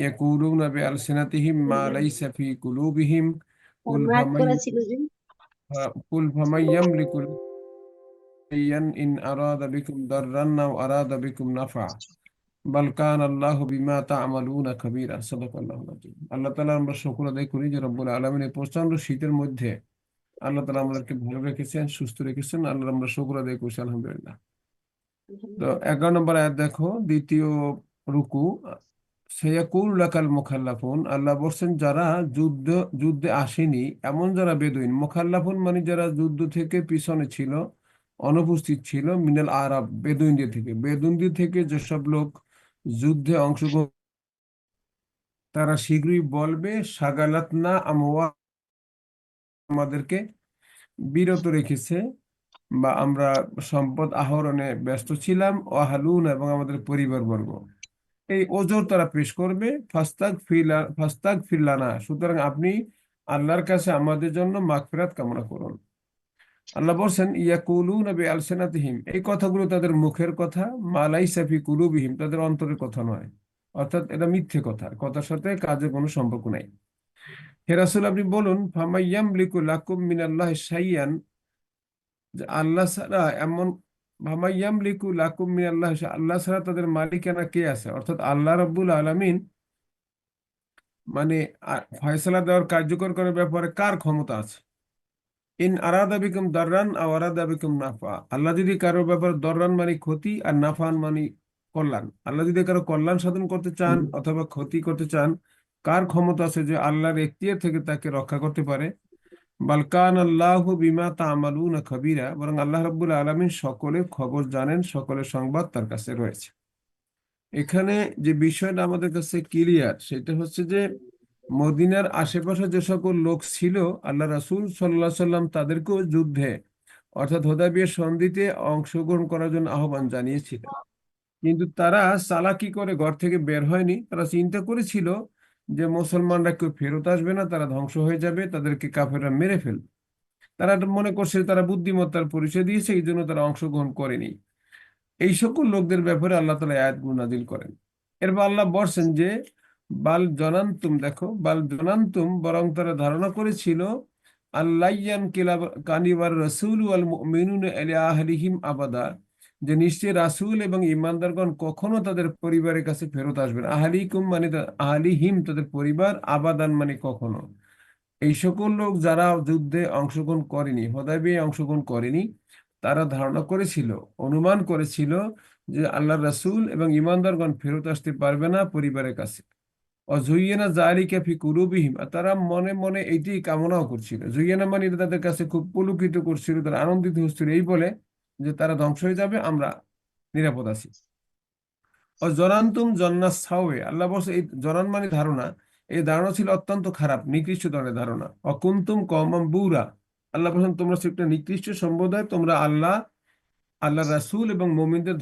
ইয়াকুলুনা বিআলসিনাতিহিম মা লাইসা ফি কুলুবিহিম কুল হোমওয়ার্ক ফামাই করা ছিল যে। কুল ফামাই ইয়ামলিকু ইয়ান ইন আরাদা বিকুম দাররান আও আরাদা বিকুম নাফা বাল কান আল্লাহু বিমা তা'মালুনা খাবীরা। সাদাকাল্লাহুল আযীম। আল্লাহ তাআলা আমরা শুকর আদায় করি যে রব্বুল আলামিন এই প্রচন্ড শীতের মধ্যে আল্লাহ তাআলা আমাদেরকে ভালো রেখেছেন, সুস্থ রেখেছেন। আল্লাহর আমরা শুকর আদায় করছি, আলহামদুলিল্লাহ। তো 11 নম্বর আয়াত দেখো, দ্বিতীয় রুকু। সায়াকুল লাকাল মুখাল্লাফুন, আল্লাহ বলছেন যারা যুদ্ধ যুদ্ধে আসেনি এমন যারা বেদুইন, মুখাল্লাফুন মানে যারা যুদ্ধ থেকে পিছনে ছিল, অনুপস্থিত ছিল, মিনাল আরাব বেদুইনদের থেকে, বেদুইনদের থেকে যেসব লোক যুদ্ধে অংশগ্রহণ, তারা শীঘ্রই বলবে সাগালাতনা আমওয়া, আমাদেরকে বিরত রেখেছে, বা আমরা সম্পদ আহরণে ব্যস্ত ছিলাম, ওয়াহালুন এবং আমাদের পরিবারবর্গ। এই ওজোর তারা পেশ করবে, ফাস্তাগ ফিরলানা, সুতরাং আপনি আল্লাহর কাছে আমাদের জন্য মাগফিরাত কামনা করুন। আল্লাহ বলছেন ইয়াকুলুনা বিআলসিনাতিহিম, এই কথাগুলো তাদের মুখের কথা, মা লাইসা ফি কুলুবিহিম, তাদের অন্তরের কথা নয়। অর্থাৎ এটা মিথ্যে কথা, কথার সাথে কাজের কোনো সম্পর্ক নাই। হে রাসূল, আপনি বলুন ফামাইয়ামলিকু লাকুম মিনাল্লাহি শাইয়ান, যে আল্লাহ ছাড়া এমন, ভামাইয়ামলিকু লাকুম মিনাল্লাহি শাইয়ান, আল্লাহ ছাড়া তাদের মালিকানা কে আছে? অর্থাৎ আল্লাহ রাব্বুল আলামিন মানে ফয়সালা দেওয়ার, কার্যকর করার ব্যাপারে কার ক্ষমতা আছে? ইন আরাদা বিকুম দাররান আও আরাদা বিকুম নাফা, আল্লাহ যদি কারোর ব্যাপারে দররান মানে ক্ষতি আর নাফান মানে কল্যাণ, আল্লাহ যদি কারো কল্যাণ সাধন করতে চান অথবা ক্ষতি করতে চান, কার ক্ষমতা আছে যে আল্লাহর এখতিয়ার থেকে তাকে রক্ষা করতে পারে? বালকান আল্লাহু বিমা তা'মালুনা খাবীরা, বরং আল্লাহ রাব্বুল আলামিন সকলের খবর জানেন, সকলের সংবাদ তার কাছে রয়েছে। এখানে যে বিষয়টা আমাদের কাছে ক্লিয়ার সেটা হচ্ছে যে মদিনার আশেপাশে যে সকল লোক ছিল, আল্লাহ রাসূল সাল্লাল্লাহু আলাইহি সাল্লাম তাদেরকেও যুদ্ধে অর্থাৎ হুদায়বিয়ার সন্ধিতে অংশগ্রহণ করার জন্য আহ্বান জানিয়েছিলেন। কিন্তু তারা চালাকি করে ঘর থেকে বের হয়নি। তারা চিন্তা করেছিল যে মুসলমানরা কেউ ফেরত আসবে না, তারা ধ্বংস হয়ে যাবে, তাদেরকে কাফেররা মেরে ফেলবে। তারা মনে করছে তারা বুদ্ধিমত্তার পরিচয় দিয়েছে, এই জন্য তারা অংশগ্রহণ করেনি। এই সকল লোকদের ব্যাপারে আল্লাহ তাআলা আয়াতগুলো নাযিল করেন। এরপর আল্লাহ বলছেন যে বাল জনান্তুম, দেখো বাল জনান্তুম, বরং তারা ধারণা করেছিল, আল্লাহ্যান কানিবার রাসূল ওয়াল মুমিনুনা ইলা আহলিহিম আবাদা, যে নিশ্চয় রাসূল এবং ঈমানদারগণ কখনো তাদের পরিবারের কাছে ফেরত আসবে না। আহলিকুম মানে আহলিহিম তাদের পরিবার, আবাদান মানে কখনো। এই সকল লোক যারা যুদ্ধে অংশগ্রহণ করেনি, হুদায়বিয়ায় অংশগ্রহণ করেনি, তারা ধারণা করেছিল, অনুমান করেছিল যে আল্লাহ রাসূল এবং ঈমানদারগণ ফেরত আসতে পারবে না পরিবারের কাছে। অজুইয়েনা যালিকা ফি কুলুবিহিম, আর তারা মনে মনে এইটি কামনাও করছিল। জুইয়েনা মানে এটা তাদের কাছে খুব পুলকিত করছিল, তারা আনন্দিত হচ্ছিল এই বলে যে তারা ধ্বংস হয়ে যাবে, আমরা নিরাপদ আছি। ও জনান্তুম জন্নাস সাওয়ে, আল্লাহ বলছে এই জনান মানে ধারণা, এই ধারণা ছিল অত্যন্ত খারাপ, নিকৃষ্ট ধরনের ধারণা। অকুন্তুম কওমান বুরা, আল্লাহ বলছেন তোমরা ছিল একটা নিকৃষ্ট সম্প্রদায়, তোমরা আল্লাহ রাসূল এবং মুমিনদের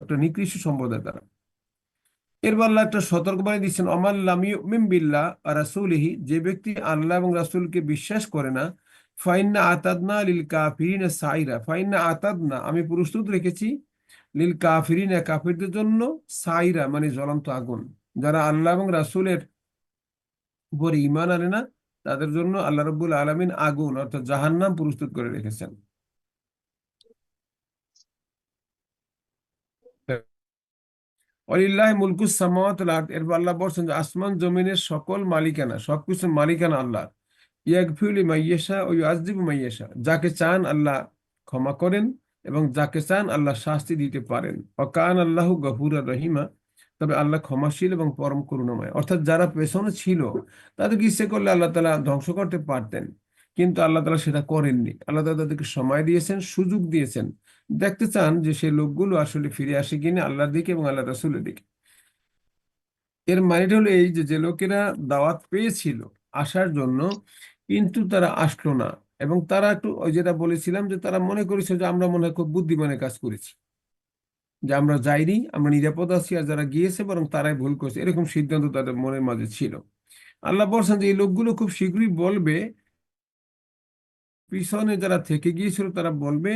একটা নিকৃষ্ট সম্প্রদায় তারা। এরপর আল্লাহ একটা সতর্কবাণী দিচ্ছেন, অমান লাম ইউমিন বিল্লাহ ওয়া রাসূলিহি, যে ব্যক্তি আল্লাহ এবং রাসূলকে বিশ্বাস করে না, ফাইন্না আতাদনা লিল কাফিরিনা সাইরা, ফাইন্না আতাদনা আমি প্রস্তুত রেখেছি, লিল কাফিরিনা কাফিরদের জন্য, সাইরা মানে জ্বলন্ত আগুন। যারা আল্লাহ এবং রাসূলের উপর ঈমান আনে না, তাদের জন্য আল্লাহ রাব্বুল আলামিন আগুন অর্থাৎ জাহান্নাম প্রস্তুত করে রেখেছেন। ওয়ালিল্লাহি মুলকুস সামাওয়াতি ওয়াল আরদ, এরপর আল্লাহ বলছেন যে আসমান জমিনের সকল মালিকানা, সবকিছুর মালিকানা আল্লাহ। ইয়াগফিরু লিমান ইয়াশা ওয়া ইউআযযিবু মান ইয়াশা, যাকে চান আল্লাহ ক্ষমা করেন এবং যাকে চান আল্লাহ শাস্তি দিতে পারেন। ওয়া কানা আল্লাহু গফুরার রহিমা, তবে আল্লাহ ক্ষমাশীল এবং পরম করুণাময়। অর্থাৎ যারা পেছনে ছিল তাদেরকে ইচ্ছে করলে আল্লাহ তাআলা ধ্বংস করতে পারতেন, কিন্তু আল্লাহ তাআলা সেটা করেননি। আল্লাহ তাআলা তাদেরকে সময় দিয়েছেন, সুযোগ দিয়েছেন, দেখতে চান যে সেই লোকগুলো আসলে ফিরে আসে কিনা আল্লাহর দিকে এবং আল্লাহ রাসূলের দিকে। এর মানেটা হলো এই যে যে লোকেরা দাওয়াত পেয়েছিল আসার জন্য, কিন্তু তারা আসলো না, এবং তারা একটু ওই যেটা বলেছিলাম যে তারা মনে করেছে যে আমরা মনে হয় খুব বুদ্ধিমানের কাজ করেছি, যে আমরা যাইনি, আমরা নিরাপদ আছি, আর যারা গিয়েছে বরং তারাই ভুল করেছে, এরকম সিদ্ধান্ত তাদের মনের মাঝে ছিল। আল্লাহ বলছেন যে এই লোকগুলো খুব শীঘ্রই বলবে, পিছনে যারা থেকে গিয়েছিল তারা বলবে,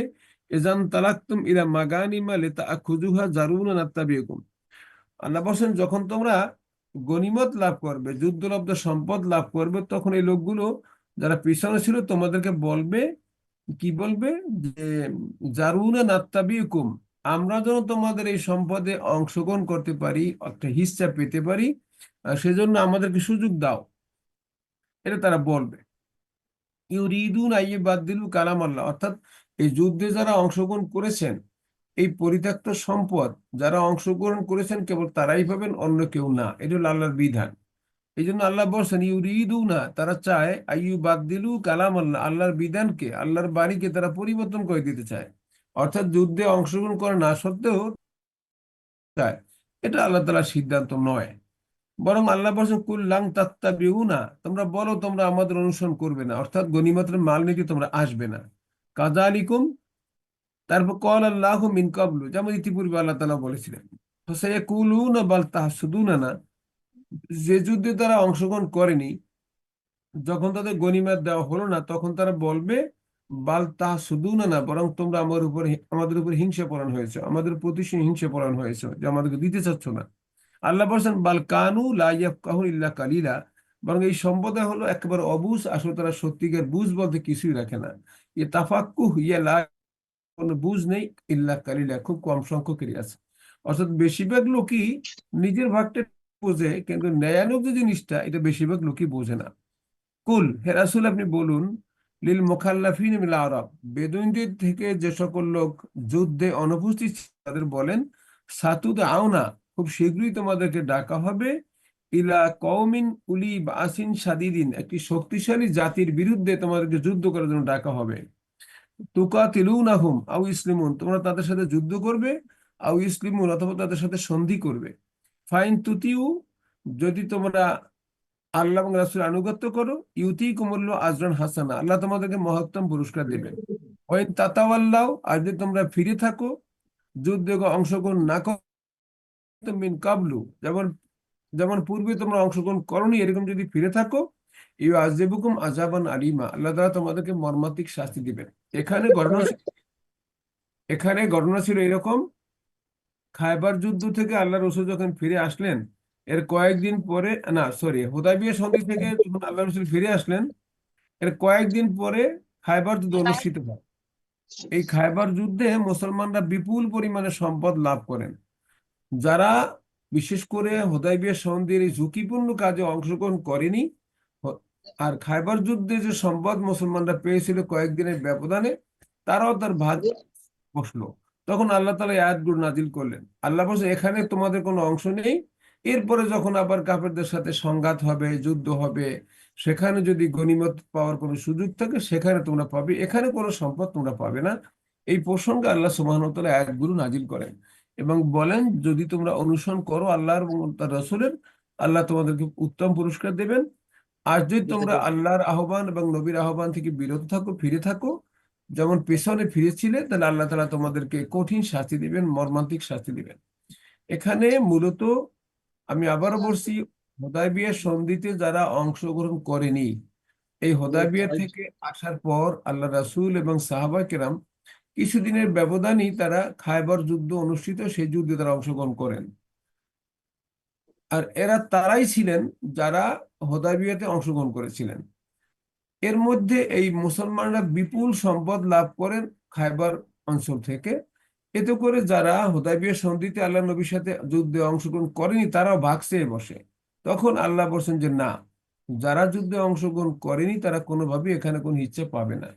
এজান তালাক্তুম ইলা মাগানিমা লিতাআখুযুহা জারুনা নাত্তাবিকুম, আল্লাহ বলছেন যখন তোমরা গনিমত লাভ করবে, যুদ্ধলব্ধ সম্পদ লাভ করবে, তখন এই লোকগুলো যারা পিছনে ছিল তোমাদেরকে বলবে, কি বলবে, যে জারুনা নাত্তাবিকুম, আমরা যেন তোমাদের এই সম্পদে অংশগ্রহণ করতে পারি, একটা হিস্সা পেতে পারি, সেজন্য আমাদেরকে সুযোগ দাও। এটা তারা বলবে। ইউরিদুন আইয়ুবাদদিলু কালাম আল্লাহ, অর্থাৎ এই যুদ্ধে যারা অংশগ্রহণ করেছেন, এই পরিত্যক্ত সম্পদ যারা অংশগ্রহণ করেছেন কেবল তারাই পাবেন, অন্য কেউ না। এটা হলো আল্লাহর বিধান। এই জন্য আল্লাহ বলছেন ইউরিদুনা, তারা চায় আইয়ুবাদদিলু কালাম আল্লাহ, আল্লাহর বিধানকে, আল্লাহর বাণীকে তারা পরিবর্তন করে দিতে চায়। অর্থাৎ যুদ্ধে অংশগ্রহণ করে না সত্ত্বেও চায়। এটা আল্লাহ তাআলার সিদ্ধান্ত নয়। বরং আল্লাহ বলছেন কুল্লাং তাত্তাবিউনা, তোমরা বলো তোমরা আমাদের অনুসরণ করবে না, অর্থাৎ গনিমতের মাল নিতে তোমরা আসবে না। কাযালিকুম, তারপর কল আল্লাহ মিন কাবলু, যেমন ইতিপূর্বে আল্লাহ তাআলা বলেছিলেন, ফাসায়াকুলুনা বাল তাহসুদুনানা, যে যুদ্ধে তারা অংশগ্রহণ করেনি, যখন তাদের গনিমত দেওয়া হলো না, তখন তারা বলবে বাল তাহসুদুনানা, বরং তোমরা আমাদের উপর হিংসাপরায়ণ হয়েছে, আমাদের প্রতি হিংসাপরায়ণ হয়েছে, যে আমাদেরকে দিতে চাচ্ছ না। আল্লাহ বলছেন বাল কানু লা ইয়াফকাহুন ইল্লা কালিলা, বরং এই সম্প্রদায় হলো একেবারে অবুঝ, আসলে তারা সত্যিকার বুঝ বলতে কিছুই রাখে না। তাফাক্কুহ ইয়া লা, কোনো বুঝ নেই, ইল্লা কালিলা, খুব কম সংখ্যকেরই আছে। অর্থাৎ বেশিরভাগ লোকই নিজের ভাগটা বোঝে, কিন্তু ন্যায়ানুগ যে জিনিসটা, এটা বেশিরভাগ লোকই বোঝে না। কুল, হে রাসূল আপনি বলুন, লিল মুখাল্লাফিন মিনাল আরাব, বেদুইনদের থেকে যে সকল লোক যুদ্ধে অনুপস্থিত ছিল, তাদের বলেন, সাতুদ আওনা, খুব শীঘ্রই তোমাদেরকে ডাকা হবে, ইলা কওমিন উলি বাসিন শাদীদিন, একটি শক্তিশালী জাতির বিরুদ্ধে তোমাদেরকে যুদ্ধ করার জন্য ডাকা হবে। তুকাতিলুনাহুম আও ইসলিমুন, তোমরা তাদের সাথে যুদ্ধ করবে, আও ইসলিমুন, অথবা তাদের সাথে সন্ধি করবে। ফাইন তুতিউ, যদি তোমরা আল্লাহ এবং রাসূলের আনুগত্য করো, ইউতিকুমুল্লাহু আজরান হাসানা, আল্লাহ তোমাদেরকে মহত্তম পুরস্কার দেবেন। ওয়াইন তাতাওয়াল্লাও, আর যদি তোমরা ফিরে থাকো, যুদ্ধে অংশগ্রহণ না করো, মিন কাবলু, যেমন যেমন পূর্বে তোমরা অংশগ্রহণ করনি, এরকম যদি ফিরে থাকো, ইউআযিবুকুম আযাবান আলীমা, আল্লাহ তাআলা তোমাদেরকে মর্মান্তিক শাস্তি দিবেন। এখানে ঘটনা ছিল এখানে ঘটনা ছিল এরকম, খায়বার যুদ্ধ থেকে আল্লাহ রসুল যখন ফিরে আসলেন, এর কয়েকদিন পরে, না সরি, হুদায়বিয়া সন্ধি থেকে যখন আল্লাহ রসুল ফিরে আসলেন, এর কয়েকদিন পরে খায়বার যুদ্ধ অনুষ্ঠিত হয়। এই খায়বার যুদ্ধে মুসলমানরা বিপুল পরিমাণে সম্পদ লাভ করেন। যারা বিশেষ করে হুদায়বিয়া সন্ধির এই ঝুঁকিপূর্ণ কাজে অংশগ্রহণ করেনি, হ- আর খায়বার যুদ্ধে যে সম্পদ মুসলমানরা পেয়েছিল কয়েকদিনের ব্যবধানে, তারাও তার ভাগ বসলো। তখন আল্লাহ তাআলা এই আয়াতগুলো নাজিল করলেন। আল্লাহ বলছে এখানে তোমাদের কোনো অংশ নেই। এরপরে যখন আবার কাফেরদের সাথে সংঘাত হবে, যুদ্ধ হবে, সেখানে যদি গনিমত পাওয়ার কোনো সুযোগ থাকে, সেখানে তোমরা পাবে, এখানে কোনো সম্পদ তোমরা পাবে না। এই প্রসঙ্গে আল্লাহ সুবহানাহু ওয়া তাআলা আয়াতগুলো নাজিল করেন এবং বলেন, যদি তোমরা অনুসরণ করো আল্লাহর এবং তার রাসূলের, আল্লাহ তোমাদেরকে উত্তম পুরস্কার দেবেন। আর যদি তোমরা আল্লাহর আহ্বান এবং নবীর আহ্বান থেকে বিরত থাকো, ফিরে থাকো, যেমন পেছনে ফিরেছিলে, তাহলে আল্লাহ তাআলা তোমাদেরকে কঠিন শাস্তি দিবেন, মর্মান্তিক শাস্তি দিবেন। এখানে মূলত আমি আবারও বলছি, হুদায়বিয়া সন্ধিতে যারা অংশগ্রহণ করেনি, এই হুদায়বিয়া থেকে আসার পর আল্লাহ রাসূল এবং সাহাবা কেরাম কিছুদিনের ব্যবধানই তারা খায়বার যুদ্ধ অনুষ্ঠিত, সেই যুদ্ধে তারা অংশগ্রহণ করেন। আর এরা তারাই ছিলেন যারা হুদায়বিয়াতে অংশগ্রহণ করেছিলেন। এর মধ্যে এই মুসলমানরা বিপুল সম্পদ লাভ করেন খায়বার অঞ্চল থেকে। এতে করে যারা হুদায়বিয়া সন্ধিতে আল্লাহ নবীর সাথে যুদ্ধে অংশগ্রহণ করেনি, তারাও ভাগ চেয়ে বসে। তখন আল্লাহ বলছেন যে না, যারা যুদ্ধে অংশগ্রহণ করেনি তারা কোনোভাবেই এখানে কোনো ইচ্ছে পাবে না।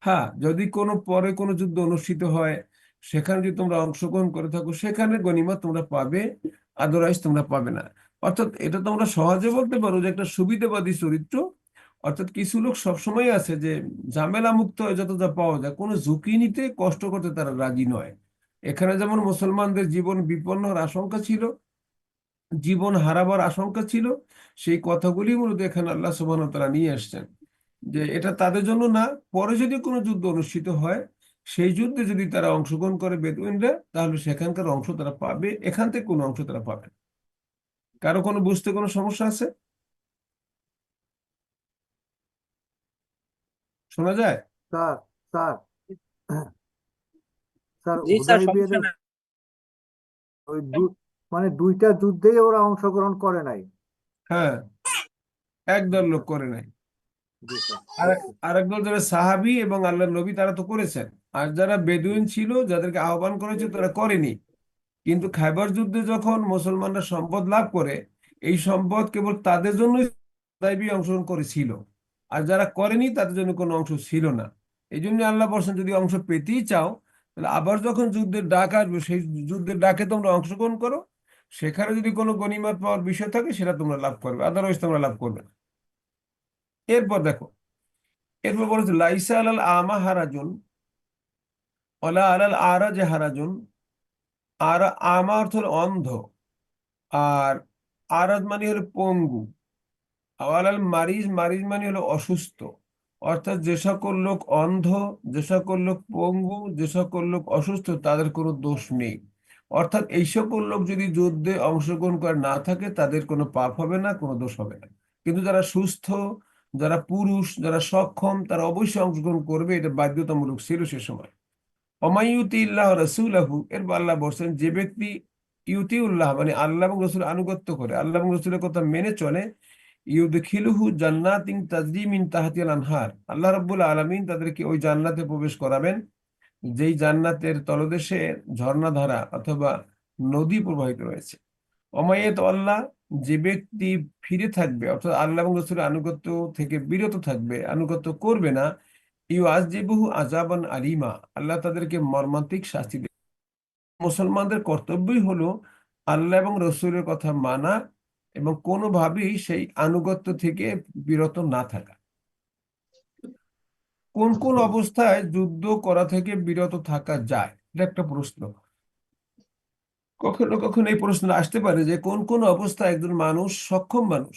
হ্যাঁ, যদি কোনো পরে কোনো যুদ্ধ অনুষ্ঠিত হয়, সেখানে যদি তোমরা অংশগ্রহণ করে থাকো, সেখানে গনিমত তোমরা পাবে, আদারওয়াইজ তোমরা পাবে না। অর্থাৎ এটা তোমরা সহজে বলতে পারো যে একটা সুবিধাবাদী চরিত্র। অর্থাৎ কিছু লোক সবসময় আছে যে ঝামেলা মুক্ত হয়ে যত যা পাওয়া যায়, কোনো ঝুঁকি নিতে, কষ্ট করতে তারা রাজি নয়। এখানে যেমন মুসলমানদের জীবন বিপন্নর আশঙ্কা ছিল, জীবন হারাবার আশঙ্কা ছিল, সেই কথাগুলি মূলত এখানে আল্লাহ সুবহানাহু ওয়া তাআলা নিয়ে আসছেন, যে এটা তাদের জন্য না, পরে যদি কোনো যুদ্ধ অনুষ্ঠিত হয়, সেই যুদ্ধে যদি তারা অংশগ্রহণ করে বেদুইনরা, তাহলে সেখানকার অংশ তারা পাবে, এখান থেকে কোনো অংশ তারা পাবে না। কারো কোনো বুঝতে কোনো সমস্যা আছে? শোনা যায়? স্যার স্যার স্যার জি স্যার, সমস্যা হুদাইবিয়াতে নাই। ওই মানে দুইটা যুদ্ধেই ওরা অংশগ্রহণ করে নাই? হ্যাঁ, একদল লোক করে নাই। জি স্যার, আর বুঝছি। আরেকদল যারা সাহাবী এবং আল্লাহ নবী তারা তো করেছেন। আর যারা বেদুইন ছিল যাদেরকে আহ্বান করেছে তারা করেনি। কিন্তু খাইবার যুদ্ধে যখন মুসলমানরা সম্পদ লাভ করে, এই সম্পদ কেবল তাদের জন্যই তাইবি অংশগ্রহণ করেছিল। আর যারা করেনি তাদের জন্য কোনো অংশ ছিল না। এই জন্য আল্লাহ বলছেন, যদি অংশ পেতেই চাও তাহলে আবার যখন যুদ্ধের ডাক আসবে সেই যুদ্ধের ডাকে তোমরা অংশগ্রহণ করো। সেখানে যদি কোনো গনিমত পাওয়ার বিষয় থাকে সেটা তোমরা লাভ করবে, আদারওয়াইজ তোমরা লাভ করবে না। এরপর দেখো, এরপর বলেছে লাইসা আলাল আমা হারাজুন ওলা আলাল আরাজ হারাজুন। আর আমা অর্থ হলো অন্ধ, আর আরাজ মানে হলো পঙ্গু। আওয়ালাল মারিজ, মারিজ মানে হলো অসুস্থ। অর্থাৎ যে সকল লোক অন্ধ, যে সকল লোক পঙ্গু, যে সকল লোক অসুস্থ তাদের কোনো দোষ নেই। অর্থাৎ এই সকল লোক যদি যুদ্ধে অংশগ্রহণ করে না থাকে তাদের কোনো পাপ হবে না, কোনো দোষ হবে না। কিন্তু যারা সুস্থ, যারা পুরুষ, যারা সক্ষম তারা অবশ্যই অংশগ্রহণ করবে, এটা বাধ্যতামূলক ছিল সে সময়। অমাইয়ুতি ইল্লাহ রাসূলাহু, এর আল্লাহ বলছেন যে ব্যক্তি ইউতি উল্লাহ মানে আল্লাহ এবং রসুল আনুগত্য করে, আল্লাহ এবং রসুলের কথা মেনে চলে, ইউদখিলুহু জান্নাতিন তাজরি মিন তাহতিহাল আনহার, আল্লাহ রাব্বুল আলামিন তাদেরকে ওই জান্নাতে প্রবেশ করাবেন যেই জান্নাতের তলদেশে ঝর্ণাধারা অথবা নদী প্রবাহিত রয়েছে। অমাইয়াত আল্লাহ, যে ব্যক্তি ফিরে থাকবে অর্থাৎ আল্লাহ এবং রসুলের আনুগত্য থেকে বিরত থাকবে, আনুগত্য করবে না, ইউ আযযিবুহু আযাবান আলিমা, আল্লাহ তাদেরকে মর্মান্তিক শাস্তি দেবে। মুসলমানদের কর্তব্যই হলো আল্লাহ এবং রসুলের কথা মানা এবং কোনোভাবেই সেই আনুগত্য থেকে বিরত না থাকা। কোন কোন অবস্থায় যুদ্ধ করা থেকে বিরত থাকা যায়, এটা একটা প্রশ্ন। কখনো কখনো এই প্রশ্ন আসতে পারে যে কোন কোন অবস্থায় একজন মানুষ, সক্ষম মানুষ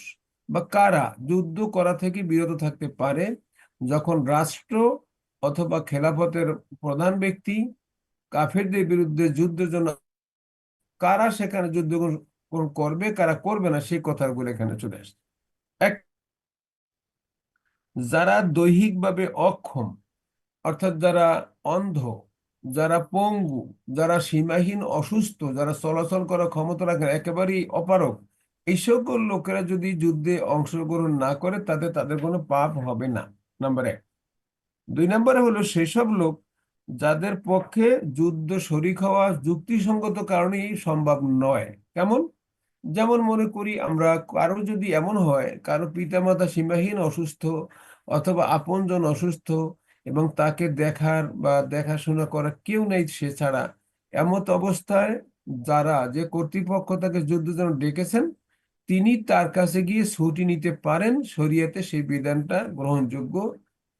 বা কারা যুদ্ধ করা থেকে বিরত থাকতে পারে। যখন রাষ্ট্র অথবা খেলাফতের প্রধান ব্যক্তি কাফেরদের বিরুদ্ধে যুদ্ধের জন্য, কারা সেখানে যুদ্ধ করবে কারা করবে না সেই কথাগুলো এখানে চলে আসে। এক, যারা দৈহিকভাবে অক্ষম, অর্থাৎ যারা অন্ধ, যারা পঙ্গু, যারা সীমাহীন অসুস্থ, যারা চলাচল করার ক্ষমতা রাখে না, একেবারেই অপারগ, এই সকল লোকেরা যদি যুদ্ধে অংশগ্রহণ না করে তাতে তাদের কোনো পাপ হবে না, নাম্বার এক। দুই নম্বরে হলো সেসব লোক যাদের পক্ষে যুদ্ধ শরিক হওয়া যুক্তিসঙ্গত কারণেই সম্ভব নয়। কেমন? যেমন মনে করি আমরা, কারো যদি এমন হয় কারো পিতামাতা সীমাহীন অসুস্থ অথবা আপনজন অসুস্থ এবং তাকে দেখার বা দেখাশোনা করার কেউ নেই সে ছাড়া, এমত অবস্থায় যারা যে কর্তৃপক্ষ তাকে যুদ্ধের জন্য ডেকেছেন তিনি তার কাছে গিয়ে ছুটি নিতে পারেন, শরীয়তে সেই বিধানটা গ্রহণযোগ্য।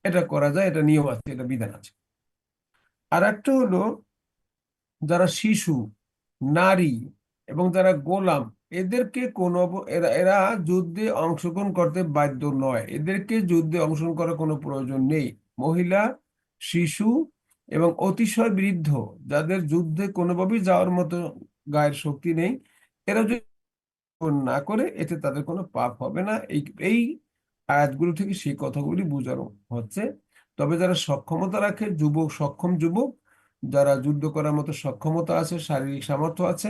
এটা করা যায়, এটা নিয়ম আছে, এটা বিধান আছে। আর একটা হলো যারা শিশু, নারী এবং যারা গোলাম, এদেরকে এরা এরা যুদ্ধে অংশগ্রহণ করতে বাধ্য নয়, এদেরকে যুদ্ধে অংশগ্রহণ করার কোনো প্রয়োজন নেই। মহিলা, শিশু এবং অতিশয় বৃদ্ধ, যাদের যুদ্ধে কোনোভাবেই যাওয়ার মতো গায়ের শক্তি নেই, এরা যদি না করে এতে তাদের কোনো পাপ হবে না। এই এই আয়াতগুলো থেকে সেই কথাগুলি বোঝানো হচ্ছে। তবে যারা সক্ষমতা রাখে, যুবক, সক্ষম যুবক, যারা যুদ্ধ করার মতো সক্ষমতা আছে, শারীরিক সামর্থ্য আছে,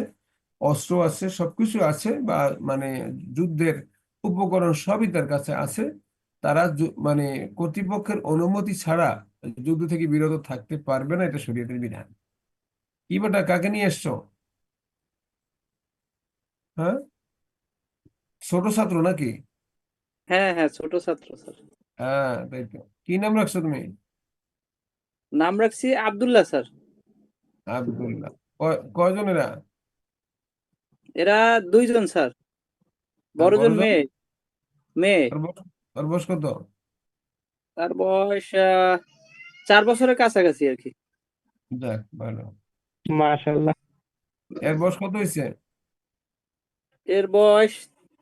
অস্ত্র আছে, সবকিছু আছে, বা মানে যুদ্ধের উপকরণ সবই তার কাছে আছে, তারা মানে কর্তৃপক্ষের অনুমতি ছাড়া যুদ্ধ থেকে বিরত থাকতে পারবে না, এটা শরীয়তের বিধান। কি বেটা, কাকে নিয়ে এসছো? হ্যাঁ, ছোট ছাত্র নাকি? হ্যাঁ হ্যাঁ, ছোট ছাত্র স্যার। হ্যাঁ, তাই তো। কি নাম রাখছো তুমি? নাম রাখছি আব্দুল্লাহ স্যার। আব্দুল্লাহ। কয়জন এরা? এরা দুইজন স্যার। আর বড়জন বড়জন? মেয়ে। মেয়ে। ওর বয়স, ওর বয়স কত? তার বয়স 4 বছরের কাছাকাছি আর কি। যাক, ভালো। মাশাআল্লাহ। এর বয়স কত হয়েছে? এর বয়স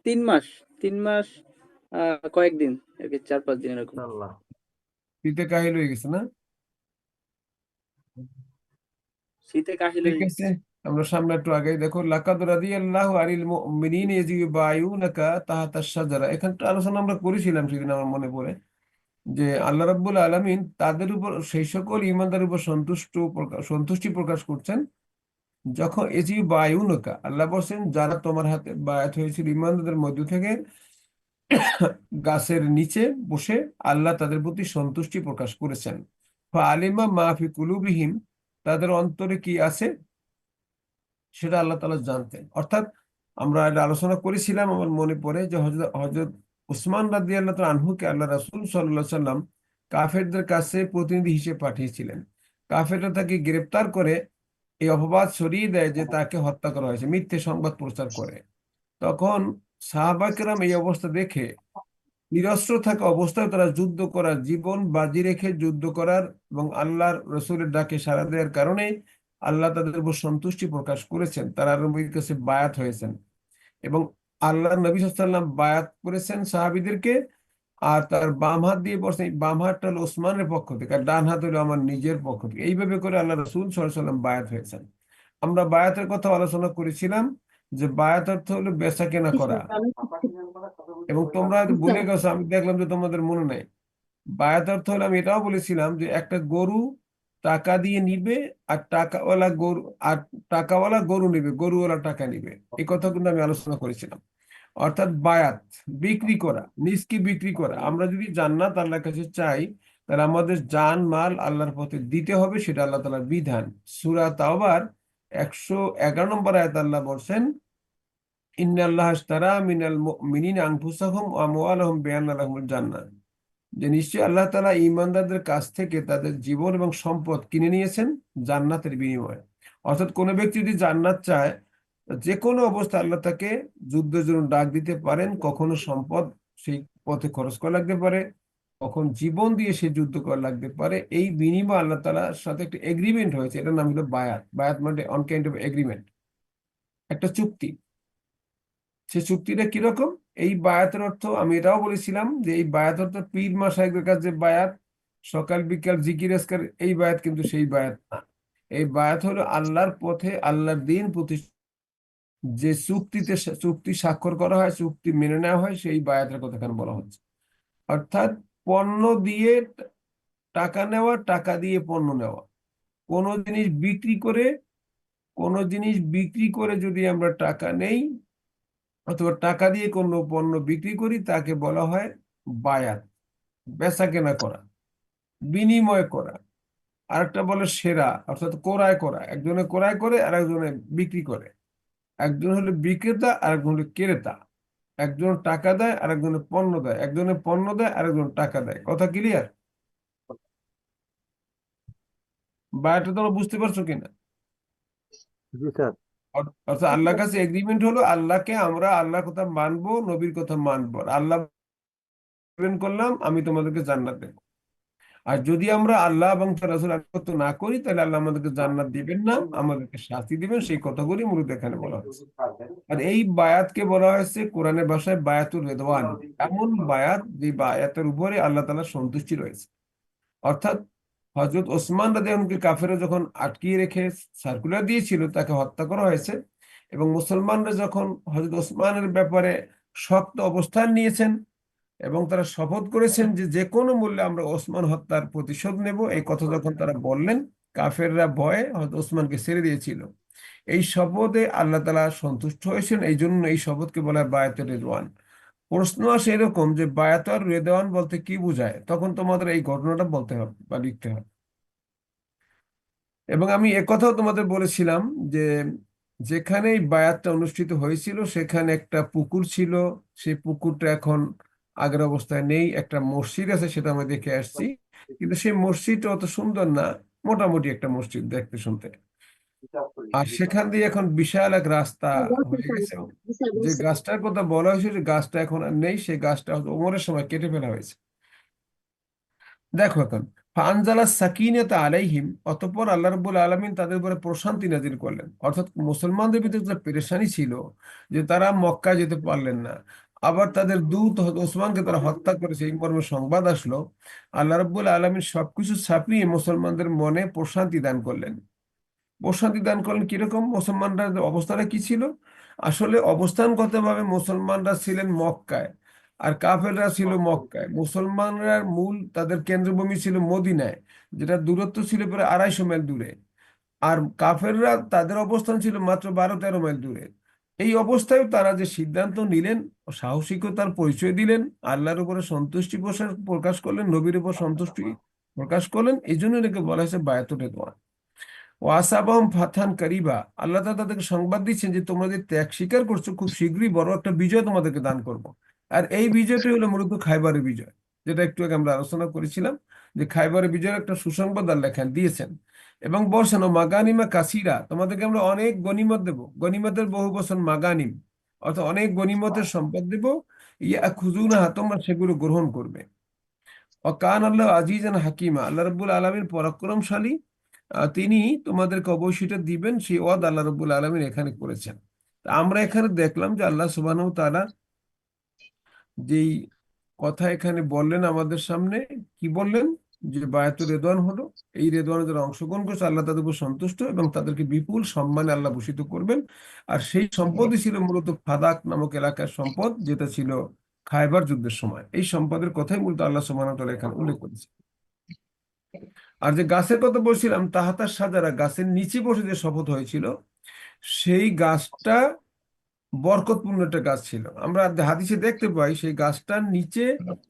3 মাস। 3 মাস কয়েকদিন আর কি, 4-5 দিন এরকম। ইনশাআল্লাহ। শীতে কাহিল হয়ে গেছে না? শীতে কাহিল ঠিক হয়ে আছে, গেছে। আমরা সামনে একটু আগে দেখো, লাকাদ রাদিয়াল্লাহু আনিল মুমিনিনা ইয ইউবাইউনাকা তাহতাশ শাজারা, এখানে একটা আলোচনা আমরা করেছিলাম সেদিন, আমার মনে পড়ে, যে আল্লাহ রাব্বুল আলামিন তাদের উপর, সেই সকল ঈমানদারের উপর সন্তুষ্টি প্রকাশ করছেন যখন এজি বায়ুনকা, আল্লাহ বলছেন যারা তোমার হাতে বায়াত হয়েছিল ইমানদারদের মধ্য থেকে গাছের নিচে বসে আল্লাহ তাদের প্রতি সন্তুষ্টি প্রকাশ করেছেন। আলিমা মাহফি কুলুবিহীন, তাদের অন্তরে কি আছে সেটা আল্লাহ তাআলা জানতেন। অর্থাৎ আমরা এটা আলোচনা করেছিলাম, আমার মনে পড়ে যে হযরত উসমান রাদিয়াল্লাহু তাআলা আনহুকে আল্লাহ রাসূল সাল্লাল্লাহু আলাইহি সাল্লাম কাফেরদের কাছে প্রতিনিধি হিসেবে পাঠিয়েছিলেন। কাফেররা তাকে গ্রেফতার করে এই অপবাদ ছড়িয়ে দেয় যে তাকে হত্যা করা হয়েছে, মিথ্যে সংবাদ প্রচার করে। তখন সাহাবা কেরাম এই অবস্থা দেখে নিরস্ত্র থাকা অবস্থায় তারা যুদ্ধ করার, জীবন বাজি রেখে যুদ্ধ করার এবং আল্লাহর রসুলের ডাকে সাড়া দেওয়ার কারণে আল্লাহ তাদের উপর সন্তুষ্টি প্রকাশ করেছেন। তারা নবীর কাছে বায়াত হয়েছেন এবং আল্লাহ নবী সাল্লাল্লাহু আলাইহি ওয়াসাল্লাম বায়াত করেছেন সাহাবীদেরকে। আর তার বাম হাত দিয়ে বলছেন, এই বাম হাতটা হলো ওসমানের পক্ষ থেকে আর ডান হাত হলো আমার নিজের পক্ষ থেকে। এইভাবে করে আল্লাহ রসুল সাল্লাল্লাহু আলাইহি ওয়াসাল্লাম বায়াত হয়েছেন। আমরা বায়াতের কথা আলোচনা করেছিলাম যে বায়াত অর্থ হলো বেচা কেনা করা। এবং তোমরা হয়তো ভুলে গেছো, আমি দেখলাম যে তোমাদের মনে নেই। বায়াত অর্থ হলো, আমি এটাও বলেছিলাম যে একটা গরু টাকা দিয়ে নিবে আর টাকাওয়ালা গরু, আর টাকাওয়ালা গরু নিবে, গরুওয়ালা টাকা নিবে। এই কথা কিন্তু আমি আলোচনা করেছিলাম। অর্থাৎ বায়াত বিক্রি করা, নিজকে বিক্রি করা। আমরা যদি জান্নাত আল্লাহর কাছে চাই, তাহলে আমাদের জান মাল আল্লাহর পথে দিতে হবে, সেটা আল্লাহ তাআলার বিধান। সূরা তাওবার 111 নম্বর আয়াত আল্লাহ বলছেন, ইন্নাল্লাহ আশতারা মিনাল মুমিনিনা আনফুসাহুম ওয়া আমওয়ালাহুম বিআন্না লাহুমুল জান্নাহ, যে নিশ্চয়ই আল্লাহ তাআলা ঈমানদারদের কাছ থেকে তাদের জীবন এবং সম্পদ কিনে নিয়েছেন জান্নাতের বিনিময়ে। অর্থাৎ কোনো ব্যক্তি যদি জান্নাত চায়, যে কোনো অবস্থা আল্লাহ তাকে যুদ্ধের জন্য ডাক দিতে পারেন। কখনো সম্পদ সেই পথে খরচ করা লাগতে পারে, কখন জীবন দিয়ে সে যুদ্ধ করা লাগতে পারে। এই বিনিময়ে আল্লাহ তাআলার সাথে একটা এগ্রিমেন্ট হয়েছে, এটার নাম হলো বায়াত। বায়াত মানে অন কাইন্ড অফ এগ্রিমেন্ট, একটা চুক্তি। সে চুক্তিটা কিরকম? এই বায়াতের অর্থ আমি এটাও বলেছিলাম যে এই বায়াত অর্থ পীর মাশায়েখদের কাছে বায়াত, সকাল বিকাল জিকির আজকার, এই বায়াত কিন্তু সেই বায়াত না। এই বায়াত হলো আল্লাহর পথে, আল্লাহর দিন প্রতিষ্ঠা, যে চুক্তি স্বাক্ষর করা হয়, চুক্তি মেনে নেওয়া হয়, সেই বায়াতের কথা এখানে বলা হচ্ছে। অর্থাৎ পণ্য দিয়ে টাকা নেওয়া, টাকা দিয়ে পণ্য নেওয়া। কোনো জিনিস বিক্রি করে, কোনো জিনিস বিক্রি করে যদি আমরা টাকা নেই অথবা টাকা দিয়ে কোনো পণ্য বিক্রি করি, তাকে বলা হয় বায়াত। বেচা কেনা করা, বিনিময় করা। আরেকটা বলে সেরা, অর্থাৎ ক্রয় করা। একজনে ক্রয় করে আর একজনে বিক্রি করে। একজন হলো বিক্রেতা আর একজন হলো ক্রেতা। একজন টাকা দেয় আর একজনে পণ্য দেয়, একজনে পণ্য দেয় আর একজন টাকা দেয়। কথা ক্লিয়ার? বায়াতটা তোমরা বুঝতে পারছো কিনা? জি স্যার। অর্থাৎ আল্লাহর কাছে এগ্রিমেন্ট হলো, আল্লাহকে আমরা আল্লাহর কথা মানবো, নবীর কথা মানবো। আর আল্লাহ করলাম আমি তোমাদেরকে জান্নাত দেবো। আর যদি আমরা আল্লাহ এবং তার রাসূল আনুগত্য না করি, তাহলে আল্লাহ আমাদেরকে জান্নাত দিবেন না, আমাদেরকে শাস্তি দিবেন। সেই কথাগুলি মূলত এখানে বলা হচ্ছে। আর এই বায়াতকে বলা হয়েছে কোরআনের ভাষায় বায়াতুর রিদওয়ান। এমন বায়াত যে বায়াতের উপরে আল্লাহ তাআলার সন্তুষ্টি রয়েছে। অর্থাৎ হযরত ওসমান রাদিয়াল্লাহু আনহুকে কাফেররা যখন আটকিয়ে রেখে সার্কুলার দিয়েছিল, তাকে হত্যা করা হয়েছে। এবং মুসলমানরা যখন হযরত ওসমানের ব্যাপারে শক্ত অবস্থান নিয়েছেন এবং তারা শপথ করেছেন যে যে কোনো মূল্যে আমরা ওসমান হত্যার প্রতিশোধ নেব, এই কথা যখন তারা বললেন, কাফেররা ভয়ে হযরত ওসমানকে ছেড়ে দিয়েছিল। এই শপথে আল্লাহ তাআলা সন্তুষ্ট হয়েছেন, এই জন্য এই শপথকে বলা হয় বায়াতুর রিদওয়ান। প্রশ্ন আসে এরকম যে বায়াতুর রিদওয়ান বলতে কি বোঝায়? তখন তোমাদের এই ঘটনাটা বলতে হবে বা লিখতে হবে। এবং আমি একথাও তোমাদের বলেছিলাম যে যেখানে এই বায়াতটা অনুষ্ঠিত হয়েছিল সেখানে একটা পুকুর ছিল। সেই পুকুরটা এখন আগের অবস্থায় নেই। একটা মসজিদ আছে, সেটা আমি দেখে আসছি, কিন্তু সেই মসজিদটা অত সুন্দর না, মোটামুটি একটা মসজিদ দেখতে শুনতে। আর সেখান দিয়ে এখন বিশাল এক রাস্তা হয়ে গেছে। যে গাছটার কথা বলা হয়েছে, যে গাছটা এখন আর নেই, সেই গাছটা হয়তো ওমরের সময় কেটে ফেলা হয়েছে। দেখো এখন, ফানজালা সাকিনাত আলাইহিম, অতঃপর আল্লাহ রাব্বুল আলামিন তাদের উপরে প্রশান্তি নাজিল করলেন। অর্থাৎ মুসলমানদের ভিতরে যে পেরেশানি ছিল যে তারা মক্কা যেতে পারলেন না, আবার তাদের দূত হযরত ওসমানকে তারা হত্যা করেছে, এই মর্মে সংবাদ আসলো। আল্লাহ রাব্বুল আলামিন সবকিছু ছাপিয়ে মুসলমানদের মনে প্রশান্তি দান করলেন। প্রশান্তি দান করলেন কিরকম? মুসলমানরা অবস্থাটা কি ছিল? আসলে অবস্থানগতভাবে মুসলমানরা ছিলেন মক্কায় আর কাফেররা ছিল মক্কায়। মুসলমানরা মূল তাদের কেন্দ্রভূমি ছিল মদিনায়, যেটা দূরত্ব ছিল প্রায় 250 মাইল দূরে। আর কাফেররা তাদের অবস্থান ছিল মাত্র 12-13 মাইল দূরে। এই অবস্থায় তারা যে সিদ্ধান্ত নিলেন, সাহসিকতার পরিচয় দিলেন, আল্লাহর উপরে সন্তুষ্টি প্রকাশ করলেন, নবীর উপর সন্তুষ্টি প্রকাশ করলেন, এই জন্য এটাকে বলা হয়েছে বায়াতুর রিদওয়ান। ওয়াসাবাহম ফাতহান কারিবা, আল্লাহ তাআলা তাদেরকে সংবাদ দিচ্ছেন যে তোমরা যে ত্যাগ স্বীকার করছো, খুব শীঘ্রই বড় একটা বিজয় তোমাদেরকে দান করব। আর এই বিজয়টি হলো মূলত খাইবারের বিজয়, যেটা একটু আগে আমরা আলোচনা করেছিলাম, যে খাইবারের বিজয়ের একটা সুসংবাদ আল্লাহ এখানে দিয়েছেন। এবং বলছেন ও মাগানিমা কাসিরা, তোমাদেরকে আমরা অনেক গনিমত দেব। গনিমতের বহু বচন মাগানিম, অর্থাৎ অনেক গনিমতের সম্পদ দেব। ইয়া খুজুনাহা, তোমরা সেগুলো গ্রহণ করবে। কান আল্লাহ আজিজান হাকিমা, আল্লাহ রাব্বুল আলামিন পরাক্রমশালী, তিনি তোমাদেরকে অবশ্যই এটা দিবেন, সেই ওয়াদ আল্লাহ রাব্বুল আলামিন এখানে করেছেন। তা আমরা এখানে দেখলাম যে আল্লাহ সুবহানাহু ওয়া তাআলা যেই কথা এখানে বললেন আমাদের সামনে, কি বললেন, যে বায়াতুর রেদওয়ান হলো, এই রেদওয়ানে যারা অংশগ্রহণ করছে আল্লাহ তাদের উপর সন্তুষ্ট এবং তাদেরকে বিপুল সম্মানে আল্লাহ ভূষিত করবেন। আর সেই সম্পদই ছিল মূলত ফাদাক নামক এলাকার সম্পদ, যেটা ছিল খায়বার যুদ্ধের সময়। এই সম্পদের কথাই মূলত আল্লাহ সুবহানাহু ওয়া তাআলা এখানে উল্লেখ করেছে। আর যে গাছের কথা বলছিলাম, তাহাতার সাজারা, গাছের নিচে বসে যে শপথ হয়েছিল, সেই গাছটা বরকতপূর্ণ একটা গাছ ছিল। আমরা হাদিসে দেখতে পাই সেই গাছটার নিচে,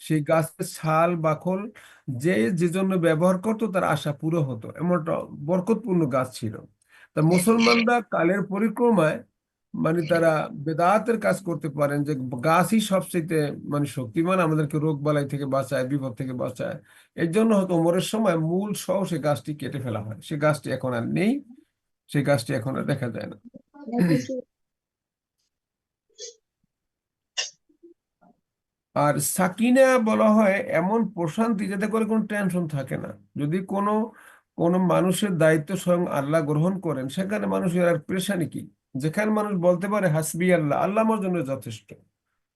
সেই গাছের ছাল বাকল যে যে জন্য ব্যবহার করতো তার আশা পুরো হতো, এমন একটা বরকতপূর্ণ গাছ ছিল। তা মুসলমানরা কালের পরিক্রমায় মানে তারা বেদাতের কাজ করতে পারেন যে গাছই সবচেয়ে মানে শক্তিমান, আমাদেরকে রোগ বালাই থেকে বাঁচায়, বিপদ থেকে বাঁচায়। এর জন্য হয়তো ওমরের সময় মূল সহ সে গাছটি কেটে ফেলা হয়। সে গাছটি এখন আর নেই, সেই গাছটি এখন আর দেখা যায় না। আর সাকিনা বলা হয় এমন প্রশান্তি যাতে করে কোনো টেনশন থাকে না। যদি কোনো কোনো মানুষের দায়িত্ব স্বয়ং আল্লাহ গ্রহণ করেন, সেখানে মানুষের আর পেরেশানি কি? যেখানে মানুষ বলতে পারে হাসবি আল্লাহ, আল্লাহ আমার জন্য যথেষ্ট,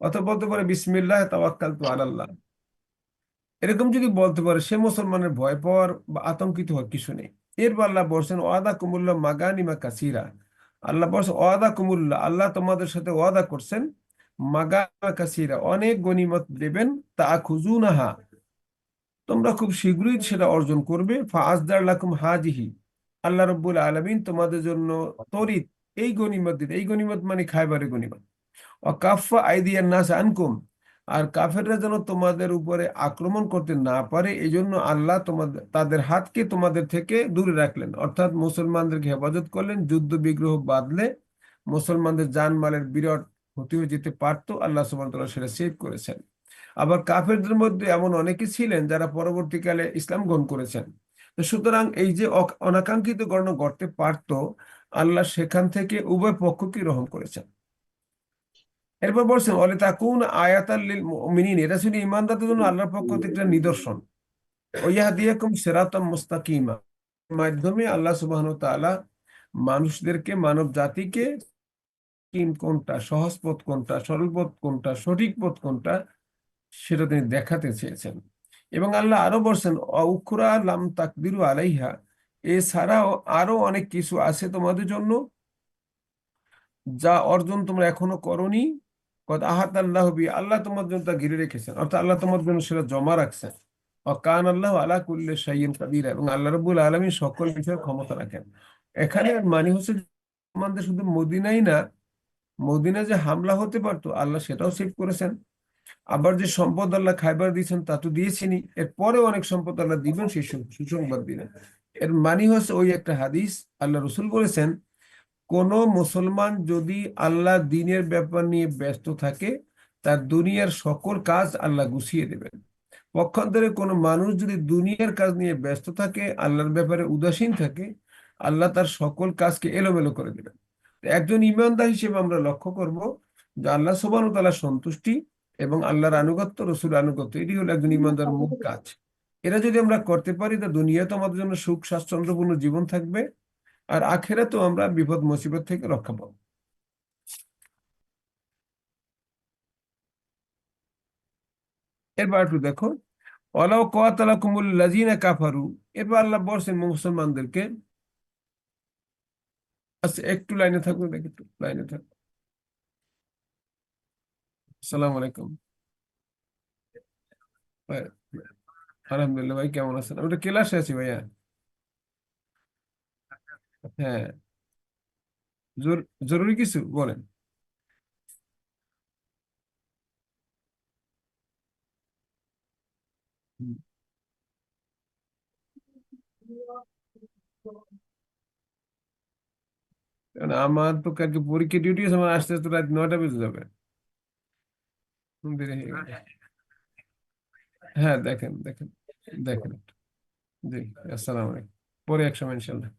অথবা বলতে পারে বিসমিল্লাহ তাওয়াক্কালতু আলাল্লাহ, এরকম যদি বলতে পারে, সে মুসলমানের ভয় পাওয়ার বা আতঙ্কিত হওয়ার কিছু নেই। এরপর আল্লাহ বলছেন ওয়াদা কুমুল্লাহ মাগানিমা কাসিরা, আল্লাহ বলছেন ওয়াদা কুমুল্লাহ, আল্লাহ তোমাদের সাথে ওয়াদা করছেন মাগানিমা কাসিরা, অনেক গনিমত দেবেন, তা খুজুনাহা, তোমরা খুব শীঘ্রই সেটা অর্জন করবে। ফাআজদার লাকুম হাজিহি, আল্লাহ রব্বুল আলামিন তোমাদের জন্য তরিত এই গনিমত দিন। এই গনিমত মানে খায়বারের গনিমত। অকাফা আইদিয়ান নাস আনকুম, আর কাফেররা যেন তোমাদের উপরে আক্রমণ করতে না পারে, এই জন্য আল্লাহ তোমাদের তাদের হাতকে তোমাদের থেকে দূরে রাখলেন, অর্থাৎ মুসলমানদেরকে হেফাজত করলেন। যুদ্ধ বিগ্রহ বাঁধলে মুসলমানদের জানমালের বিরাট ক্ষতি হয়ে যেতে পারতো, আল্লাহ সুবহানাহু ওয়া তাআলা সেটা সেভ করেছেন। আবার কাফেরদের মধ্যে এমন অনেকে ছিলেন যারা পরবর্তীকালে ইসলাম গ্রহণ করেছেন। তো সুতরাং এই যে অনাকাঙ্ক্ষিত ঘটনা ঘটতে পারতো, আল্লাহ সেখান থেকে উভয় পক্ষকে গ্রহণ করেছেন। এরপর বলছেন ওয়ালি তাকুন আয়াতাল লিল মুমিনিন, এটা ছিল ঈমানদারদের জন্য আল্লাহর পক্ষ থেকে একটা নিদর্শন। ওয়াহদিয়াকুম সিরাতাম মুস্তাকিমা, মাধ্যমে আল্লাহ সুবহানাহু ওয়া তাআলা মানুষদেরকে, মানব জাতিকে কোনটা সহজ পথ, কোনটা সরল পথ, কোনটা সঠিক পথ, কোনটা সেটা তিনি দেখাতে চেয়েছেন। এবং আল্লাহ আরো বলছেন উখরা লাম তাকদিরু আলাইহা, এছাড়াও আরো অনেক কিছু আছে তোমাদের জন্য যা অর্জন তোমরা এখনো করনি। কদ আহাত আল্লাহ বি, আল্লাহ তোমার জন্য তা ঘিরে রেখেছেন, অর্থাৎ আল্লাহ তোমার জন্য সেটা জমা রাখছেন। কান আল্লাহ আলা কুল্লি শাইইন কাদির, এবং আল্লাহ রাব্বুল আলামিন সকল বিষয়ের ক্ষমতা রাখেন। এখানে মানে হচ্ছে যে আমাদের শুধু মদিনাই না, মদিনা যে হামলা হতে পারতো আল্লাহ সেটাও সেভ করেছেন। আবার যে সম্পদ আল্লাহ খাইবার দিয়েছেন তা তো দিয়েছেনই, এরপরে অনেক সম্পদ আল্লাহ দিবেন, সেই সুসংবাদ দিলেন। এর মানে হচ্ছে ওই একটা হাদিস, আল্লাহ রসুল বলেছেন কোন মুসলমান যদি আল্লাহ দ্বীনের ব্যাপার নিয়ে ব্যস্ত থাকে, তার দুনিয়ার সকল কাজ আল্লাহ গুছিয়ে দেবেন। পক্ষান্তরে কোনো মানুষ যদি দুনিয়ার কাজ নিয়ে ব্যস্ত থাকে, আল্লাহর ব্যাপারে উদাসীন থাকে, আল্লাহ তার সকল কাজকে এলোমেলো করে দেবেন। তো একজন ইমানদার হিসেবে আমরা লক্ষ্য করব যে আল্লাহ সুবহানাহু ওয়া তাআলার সন্তুষ্টি এবং আল্লাহর আনুগত্য, রসুল আনুগত্য, এটি হলো একজন ইমানদার মূল কাজ। এরা যদি আমরা করতে পারি, তা দুনিয়াতে আমাদের জন্য সুখ স্বাচ্ছন্দ্যপূর্ণ জীবন থাকবে, আর আখিরাতেও আমরা বিপদ মুসিবত থেকে রক্ষা পাবো। এরপর একটু দেখো ওয়ালাউ কাতালাকুমুল লাযিনা কাফারু, এরপর আল্লাহ বলছেন মুসলমানদেরকে, আচ্ছা একটু লাইনে থাকবে, দেখি একটু লাইনে থাকো। আসসালামু আলাইকুম ভাই। আলহামদুলিল্লাহ, ভাই কেমন আছেন? আমি তো ক্লাসে আছি ভাইয়া। হ্যাঁ, জরুরি কিছু বলেন। হুম। কারণ আমার তো কালকে পরীক্ষা ডিউটি আছে, আমার আস্তে আস্তে রাত 9টা বেজে যাবে। দেরি হয়ে গেছে। হ্যাঁ, দেখেন দেখেন দেখেন একটু। জি, আসসালামু আলাইকুম। পরে এক সময় ইনশাল্লাহ।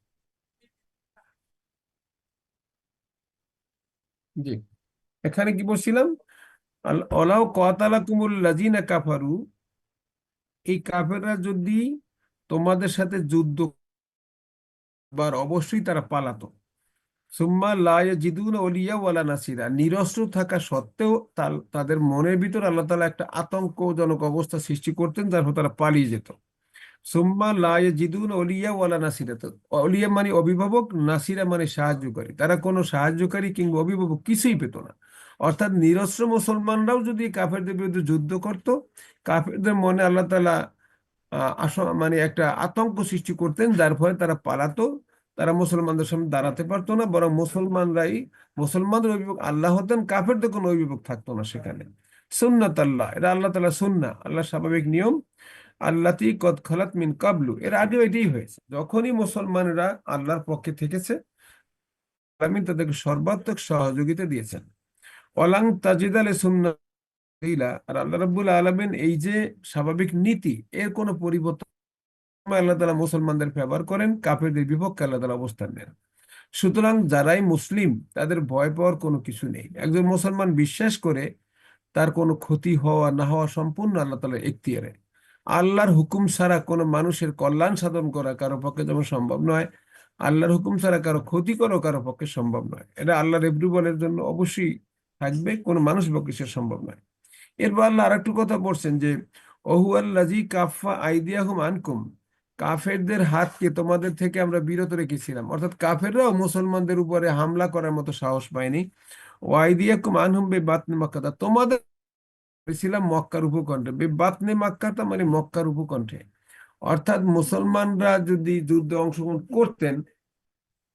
জি, এখানে কি বলছিলাম? অলাও কাতালাকুমুল লাযিনা কাফারু, এই কাফেররা যদি তোমাদের সাথে যুদ্ধ বার অবশ্যই তারা পালাতো। সুম্মা লা ইয়াজিদুনা ওলিয়া ওয়ালা নাসিরা, নিরস্ত্র থাকা সত্ত্বেও তাদের মনের ভিতর আল্লাহ তাআলা একটা আতঙ্কজনক অবস্থা সৃষ্টি করতেন, যার ফলে তারা পালিয়ে যেত। সুম্মা লা ইয়াজিদুনা ওলিয়া ওয়ালা নাসিরা, তো ওলিয়া মানে অভিভাবক, নাসিরা মানে সাহায্যকারী, তারা কোনো সাহায্যকারী কিংবা অভিভাবক কিছুই পেত না। অর্থাৎ নিরস্ত্র মুসলমানরাও যদি কাফেরদের বিরুদ্ধে যুদ্ধ করত, কাফেরদের মনে আল্লাহ তাআলা মানে একটা আতঙ্ক সৃষ্টি করতেন, যার ফলে তারা পালাতো। তারা মুসলমানদের সামনে দাঁড়াতে পারতো না, বরং মুসলমানদের অভিভাবক আল্লাহ হতেন, কাফেরদের কোনো অভিভাবক থাকতো না সেখানে। সুন্নাত আল্লাহ, এটা আল্লাহ তাআলা সুন্নাহ, আল্লাহ স্বাভাবিক নিয়ম। আল্লাতী কদ খালাত মিন কাবলু, এর আগেও এটাই হয়েছে, যখনই মুসলমানরা আল্লাহর পক্ষে থেকেছে, আমিন তাদেরকে সর্বাত্মক সহযোগিতা দিয়েছেন। অলাং তাজিদালে সুন্নাত, আর আল্লাহ রাব্বুল আলামিন এই যে স্বাভাবিক নীতি, এর কোনো পরিবর্তন আল্লাহ তাআলা মুসলমানদের ফেভার করেন, কাফেরদের বিপক্ষে আল্লাহ তাআলা অবস্থান নেন। সুতরাং যারাই মুসলিম, তাদের ভয় পাওয়ার কোনো কিছু নেই। একজন মুসলমান বিশ্বাস করে তার কোনো ক্ষতি হওয়া না হওয়া সম্পূর্ণ আল্লাহ তাআলার এখতিয়ারে। আল্লাহর হুকুম ছাড়া কোনো মানুষের কল্যাণ সাধন করা কারো পক্ষে যেমন সম্ভব নয়, আল্লাহর হুকুম ছাড়া কারো ক্ষতি করা কারো পক্ষে সম্ভব নয়। এটা আল্লাহর এভরিবনের জন্য অবশ্যই থাকবে, কোনো মানুষের পক্ষে সে সম্ভব নয়। এরপর আল্লাহ আরেকটু কথা বলছেন যে ওহুয়াল্লাযী কাফফা আইদিয়াহুম আনকুম, কাফেরদের হাতকে তোমাদের থেকে আমরা বিরত রেখেছিলাম, অর্থাৎ কাফেররাও মুসলমানদের উপরে হামলা করার মতো সাহস পায়নি। ওয়াইদিয়াকুম আনহুম বিবাতনি মাক্কাতা, তোমাদের ছিলাম মক্কার উপকণ্ঠে, বিবাতনি মাক্কাতা মানে মক্কার উপকণ্ঠে। অর্থাৎ মুসলমানরা যদি যুদ্ধে অংশগ্রহণ করতেন,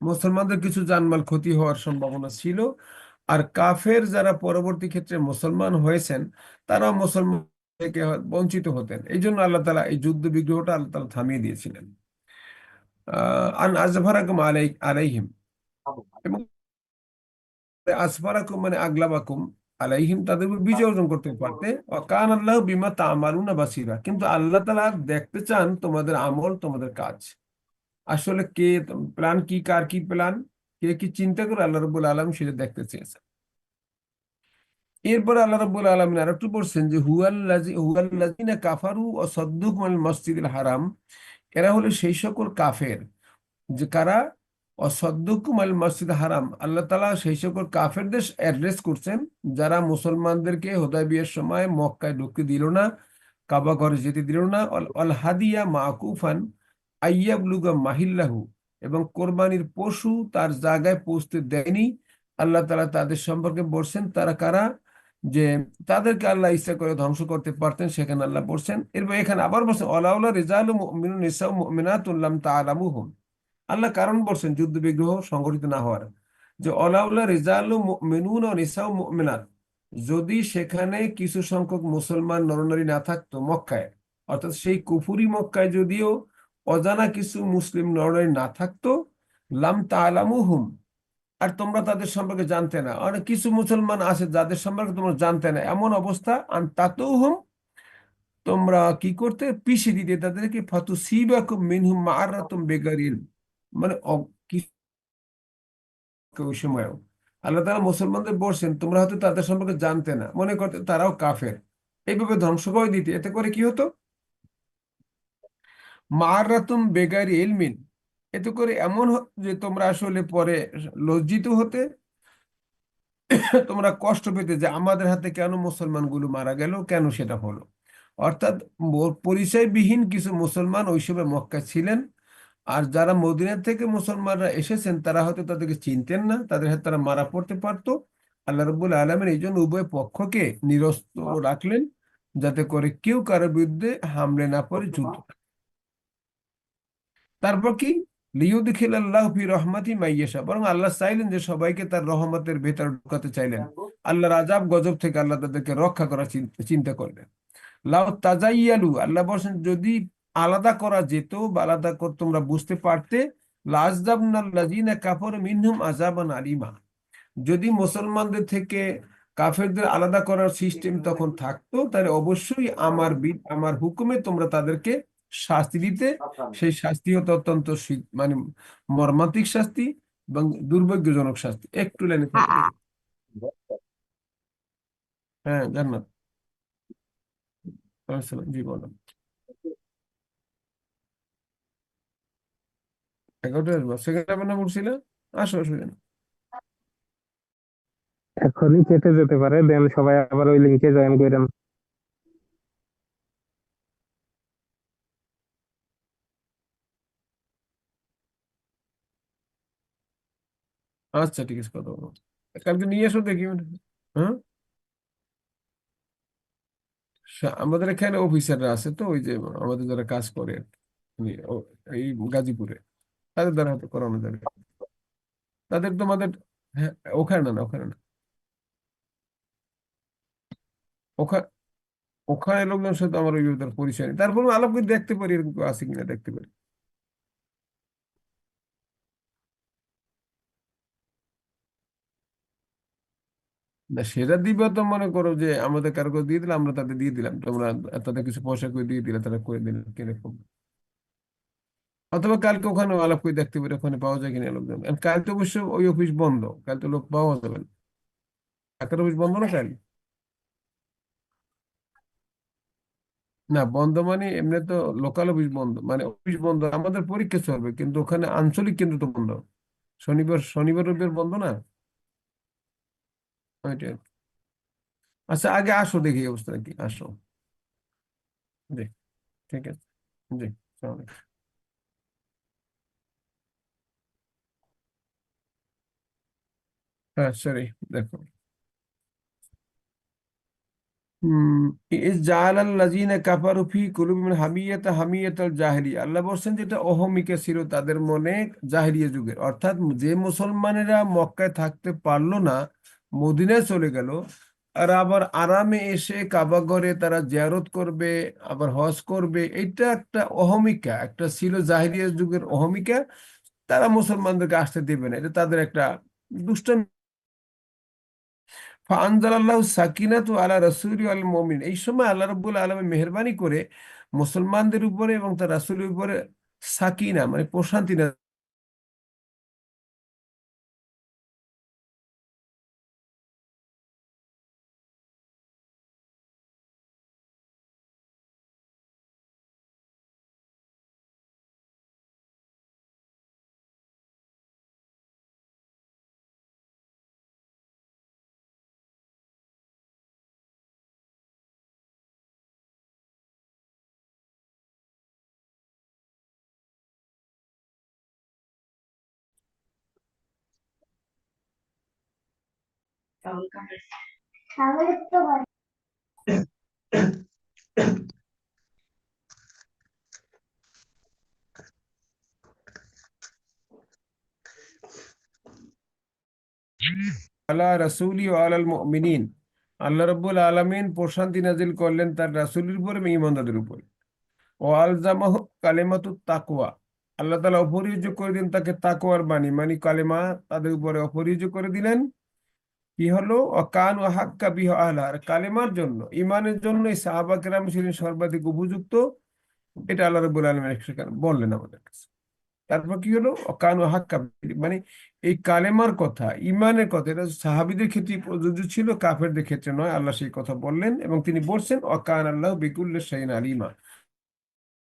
মুসলমানদের কিছু জানমাল ক্ষতি হওয়ার সম্ভাবনা ছিল। আর কাফের যারা পরবর্তী ক্ষেত্রে মুসলমান হয়েছেন, তারাও মুসলমান থেকে বঞ্চিত হতেন। এই জন্য আল্লাহ তাআলা এই যুদ্ধ বিগ্রহটা আল্লাহ তাআলা থামিয়ে দিয়েছিলেন। আন আজফারাকুম আলাইহিম, এবং আসফারাকুম মানে আগলাবাকুম, আলাইহিম তাদের উপর বিজয় অর্জন করতে পারতে। কান আল্লাহ বিমা তা'মালুনা বাসীরা, কিন্তু আল্লাহ তাআলা দেখতে চান তোমাদের আমল, তোমাদের কাজ। আসলে কে প্ল্যান কি, কার কি প্ল্যান, কে কি চিন্তা করে, আল্লাহ রাব্বুল আলামিন সেটা দেখতে চেয়েছেন। এরপরে আল্লাহ রাব্বুল আলামিন আরেকটু বলছেন যে হুয়াল্লাযিনা কাফারু ওয়া সাদ্দুকুম আল মসজিদুল হারাম, এরা হলো সেই সকল কাফের যে কারা অসাদ্দুকুম আল মসজিদ হারাম, আল্লাহ তাআলা সেই সকল কাফেরদের অ্যাড্রেস করছেন যারা মুসলমানদেরকে হুদায়বিয়ার সময় মক্কায় ঢুকতে দিল না, কাবা ঘরে যেতে দিল না। অল হাদিয়া মাকুফান আইয়াবলুগা মাহিল্লাহু, এবং কোরবানির পশু তার জায়গায় পৌঁছতে দেয়নি। আল্লাহ তাআলা তাদের সম্পর্কে বলছেন তারা কারা, যে তাদেরকে আল্লাহ ইচ্ছা করে ধ্বংস করতে পারতেন, সেখানে আল্লাহ বলছেন। এরপর এখানে আবার বলছেন অলাউলা রিজালু মুমিনুন নিসাউ মুমিনাতুন লাম তা'লামুহুম, আল্লাহ কারণ বলছেন যুদ্ধ বিগ্রহ সংঘটিত না হওয়ার, যে অলাউলা রিজালু মুমিনুন ও নিসাউ মুমিনাত, যদি সেখানে কিছু সংখ্যক মুসলমান নরনারী না থাকতো মক্কায়, অর্থাৎ সেই কুফুরি মক্কায় যদিও অজানা কিছু মুসলিম নরনারী না থাকতো, লাম তা'লামুহুম, আর তোমরা তাদের সম্পর্কে জানতে না, অনেক কিছু মুসলমান আছে যাদের সম্পর্কে তোমরা জানতে না, এমন অবস্থা আন তাতুহুম, তোমরা কি করতে পিছিয়ে দিতে তাদেরকে, ফাতুসিবাকুম মিনহুম মাআরাতুম বিগাইরি ইলম, মানে ওই সময়ও আল্লাহ তাআলা মুসলমানদের বলছেন তোমরা হয়তো তাদের সম্পর্কে জানতে না, মনে করতে তারাও কাফের, এইভাবে ধ্বংস করে দিতে। এতে করে কি হতো? মাআরাতুম বিগাইরি ইলমিন, এতে করে এমন যে তোমরা আসলে পরে লজ্জিত হতে, তোমরা কষ্ট পেতে যে আমাদের হাতে কেন মুসলমানগুলো মারা গেল, কেন সেটা হলো। অর্থাৎ পরিচয়বিহীন কিছু মুসলমান ওই সময় মক্কা ছিলেন, আর যারা মদিনা থেকে মুসলমানরা এসেছেন তারা হয়তো তাদেরকে চিনতেন না, তাদের হাতে তারা মারা পড়তে পারতো। আল্লাহ রাব্বুল আলামিন এই জন্য উভয় পক্ষকে নিরস্ত্র রাখলেন, যাতে করে কেউ কারোর বিরুদ্ধে হামলে না পড়ে যুদ্ধ। তারপর কি লিইউদখিলাল্লাহু ফি রাহমাতি মাইয়াশা, বরং আল্লাহ চাইলেন যে সবাইকে তার রহমতের ভেতর ঢুকাতে চাইলেন। আল্লাহর আযাব গজব থেকে আল্লাহ তাদেরকে রক্ষা করার চিন্তা করলেন। লাউ তাজাইয়ালু, আল্লাহ বলছেন যদি আলাদা করা যেত বা আলাদা তোমরা বুঝতে পারতে, লাযযাবনাল্লাযীনা কাফারু মিনহুম আযাবান আলীমা, যদি মুসলমানদের থেকে কাফেরদের আলাদা করার সিস্টেম তখন থাকতো, তাহলে অবশ্যই আমার হুকুমে তোমরা তাদেরকে শাস্তি দিতে। সেই শাস্তি হতো অত্যন্ত মানে মর্মান্তিক শাস্তি এবং দুর্ভাগ্যজনক শাস্তি। একটু লাইনে থাকো। হ্যাঁ, জান্নাত। আসসালাম, জি বলো। 11টা আসবো, সেখানে আপনার বলছিল। আসো, অসুবিধা নেই। এখনই কেটে যেতে পারে, দেন সবাই আবার ওই লিংকে জয়েন করেন। আচ্ছা, ঠিক আছে, কথা বলবো। কালকে নিয়ে এসো দেখি। হ্যাঁ, আমাদের এখানে অফিসাররা আছে তো, ওই যে আমাদের যারা কাজ করে এই গাজীপুরে, তাদের দ্বারা হয়তো করানো যাবে। তোমাদের, হ্যাঁ, ওখানে না, ওখানে না, ওখানে ওখানে লোকজনের সাথে আমার ওই ওদের পরিচয় নেই। তারপর আলাপ করে দেখতে পারি এরকম কেউ আছে কিনা, দেখতে পারি। না, সেটা দিবে তো, মনে করো যে আমাদের কারো কাছে দিয়ে দিলাম, আমরা তাদের দিয়ে দিলাম, তোমরা তাদের কিছু পয়সা করে দিয়ে দিলে, তারা করে দিলেন কিরকম। অথবা কালকে ওখানে আলাপ করে দেখতে পারি ওখানে পাওয়া যায় কিনা লোকজন। আর কাল তো অবশ্য ওই অফিস বন্ধ, কাল তো লোক পাওয়া যাবে না। ডাক্তার অফিস বন্ধ না কাল? না, বন্ধ মানে এমনি তো লোকাল অফিস বন্ধ, মানে অফিস বন্ধ, আমাদের পরীক্ষা চলবে কিন্তু ওখানে আঞ্চলিক কেন্দ্র তো বন্ধ। শনিবার শনিবার রবিবার বন্ধ না, ওইটাই। আচ্ছা, আগে আসো, দেখি এই অবস্থা কি, আসো। জি, ঠিক আছে। জি, আসসালামু আলাইকুম। হ্যাঁ, সরি, দেখো। জাআলাল্লাযীনা কাফারু ফি কুলুবিহিম হামিয়াতাল জাহিলিয়া, আল্লাহ বলছেন যেটা অহমিকা ছিল তাদের মনে জাহিলিয়া যুগের, অর্থাৎ যে মুসলমানেরা মক্কায় থাকতে পারলো না, মদিনায় চলে গেল, আর আবার আরামে এসে কাবা ঘরে তারা জিয়ারত করবে, আবার হজ করবে, এটা একটা অহমিকা, একটা ছিল জাহিলিয়া যুগের অহমিকা। তারা মুসলমানদেরকে আসতে দেবে না, এটা তাদের একটা দুষ্টামি। ফাআনজালাল্লাহু সাকিনাতু আলা রাসূলি ওয়াল মুমিন, এই সময় আল্লাহ রাব্বুল আলামিন মেহেরবানি করে মুসলমানদের উপরে এবং তার রাসূলের উপরে সাকিনা মানে প্রশান্তি না। আলা রাসূলি ওয়া আলাল মুমিনিন, আল্লাহ রাব্বুল আলামিন প্রশান্তি নাজিল করলেন তার রাসূলের উপর এবং ঈমানদারদের উপর। ও আলজামাহু কালিমাতুত তাকওয়া, আল্লাহ তাআলা অপরিহার্য করে দিলেন তাকে তাকওয়ার বাণী, মানে কালেমা তাদের উপরে অপরিহার্য করে দিলেন। কি হলো, অকানু হাক্কা বিহা আহলা, আর কালেমার জন্য, ইমানের জন্য এই সাহাবা কেরাম ছিলেন সর্বাধিক উপযুক্ত। এটা আল্লাহ রাব্বুল আলামিন সেখানে বললেন আমাদের কাছে। তারপর কি হলো, অকানু হাক্কা মানে এই কালেমার কথা, ইমানের কথা, এটা সাহাবীদের ক্ষেত্রে প্রযোজ্য ছিল, কাফেরদের ক্ষেত্রে নয়। আল্লাহ সেই কথা বললেন এবং তিনি বলছেন অকান আল্লাহ বিকুল্লি শাইইন আলিমা।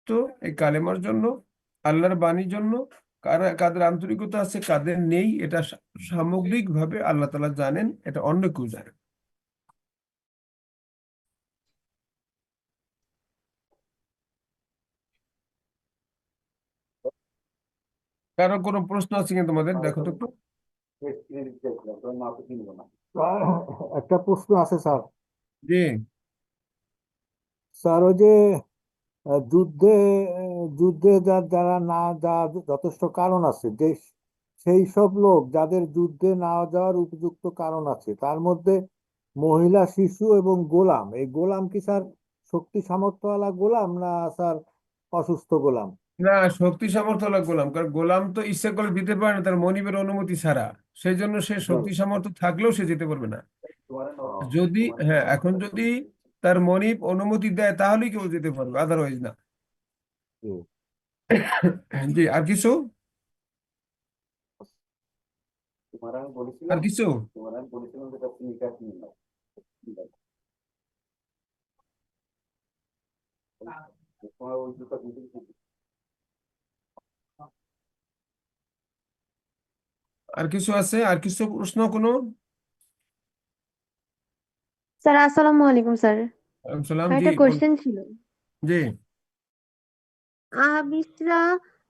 তো এই কালেমার জন্য, আল্লাহর বাণীর জন্য কাদের আন্তরিকতা আছে কাদের নেই, এটা সামগ্রিকভাবে আল্লাহ তাআলা জানেন, এটা অন্য কেউ জানে। কারো কোনো প্রশ্ন আছে কিনা তোমাদের, দেখো তো একটু। একটা প্রশ্ন আছে স্যার। জি, স্যার ওই যে যুদ্ধে যুদ্ধে যারা না যাওয়ার যথেষ্ট কারণ আছে, যে সেই সব লোক যাদের যুদ্ধে না যাওয়ার উপযুক্ত কারণ আছে, তার মধ্যে মহিলা, শিশু এবং গোলাম। এই গোলাম কি স্যার শক্তি সামর্থ্যওয়ালা গোলাম, না স্যার অসুস্থ গোলাম? না, শক্তি সামর্থ্য হলো গোলাম, কারণ গোলাম তো ইচ্ছা করে দিতে পারে না তার মনিবের অনুমতি ছাড়া। সেই জন্য সে শক্তি সামর্থ্য থাকলেও সে যেতে পারবে না। যদি, হ্যাঁ, এখন যদি তার মনিব অনুমতি দেয় তাহলেই কেউ যেতে পারবে, আদারওয়াইজ না। হুম। জি, আর কিছু? আর কিছু? আর কিছু আছে? আর কিছু প্রশ্ন কোনো? স্যার আসসালামু আলাইকুম স্যার। ওয়ালাইকুম সালাম। স্যার জি, একটা কোশ্চেন ছিল। জি, আহাবিসরা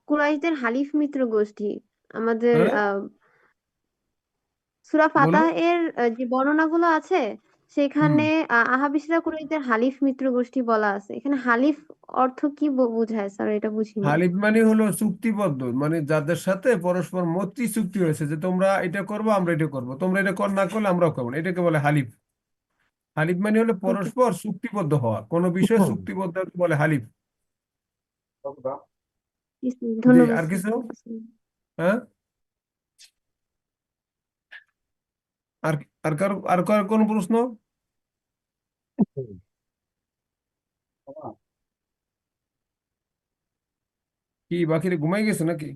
কুরাইশদের হালিফ মিত্র গোষ্ঠী। আমাদের হ্যাঁ, সূরা বলো। ফাতাহ এর যে বর্ণনাগুলো আছে হুম, সেখানে আহাবিসরা কুরাইশদের হালিফ মিত্র গোষ্ঠী বলা আছে। এখানে হালিফ অর্থ কি বোঝায় স্যার, এটা বুঝিনি। হালিফ মানে হলো চুক্তিবদ্ধ, মানে যাদের সাথে পরস্পর মৈত্রী চুক্তি হয়েছে যে তোমরা এটা করবো, আমরা এটা করবো, তোমরা এটা না করলে আমরাও করবো না, এটাকে বলে হালিফ। হালিফ মানে হলো ওকে, পরস্পর চুক্তিবদ্ধ হওয়া, কোনো বিষয়ে চুক্তিবদ্ধ হতে বলে হালিফ। জি, ধন্যবাদ আর স্যার। কিছু? হ্যাঁ, আর আর কার কোন প্রশ্ন? কি বাকিরে ঘুমাই গেছে নাকি?